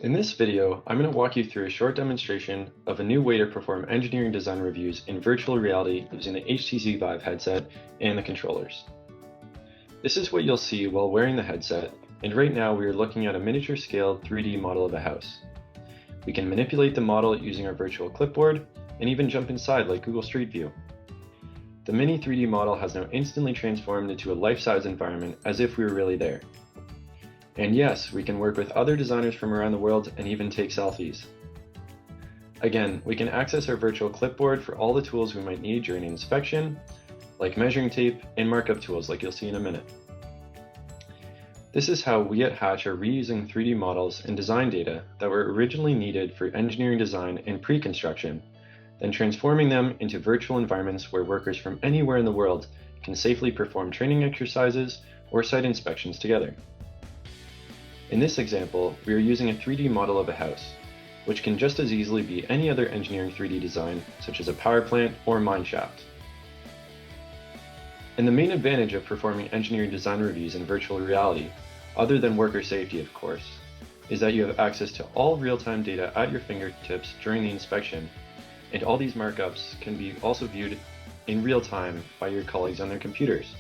In this video, I'm going to walk you through a short demonstration of a new way to perform engineering design reviews in virtual reality using the HTC Vive headset and the controllers. This is what you'll see while wearing the headset, and right now we are looking at a miniature scaled 3D model of a house. We can manipulate the model using our virtual clipboard and even jump inside like Google Street View. The mini 3D model has now instantly transformed into a life-size environment as if we were really there. And yes, we can work with other designers from around the world and even take selfies. Again, we can access our virtual clipboard for all the tools we might need during inspection, like measuring tape and markup tools like you'll see in a minute. This is how we at Hatch are reusing 3D models and design data that were originally needed for engineering design and pre-construction, then transforming them into virtual environments where workers from anywhere in the world can safely perform training exercises or site inspections together. In this example, we are using a 3D model of a house, which can just as easily be any other engineering 3D design, such as a power plant or mine shaft. And the main advantage of performing engineering design reviews in virtual reality, other than worker safety of course, is that you have access to all real-time data at your fingertips during the inspection, and all these markups can be also viewed in real time by your colleagues on their computers.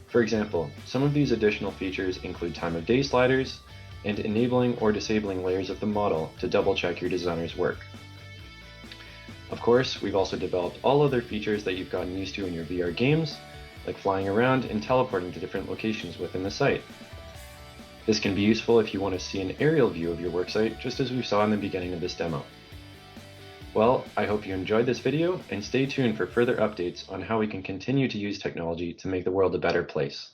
For example, some of these additional features include time of day sliders and enabling or disabling layers of the model to double-check your designer's work. Of course, we've also developed all other features that you've gotten used to in your VR games, like flying around and teleporting to different locations within the site. This can be useful if you want to see an aerial view of your worksite, just as we saw in the beginning of this demo. Well, I hope you enjoyed this video, and stay tuned for further updates on how we can continue to use technology to make the world a better place.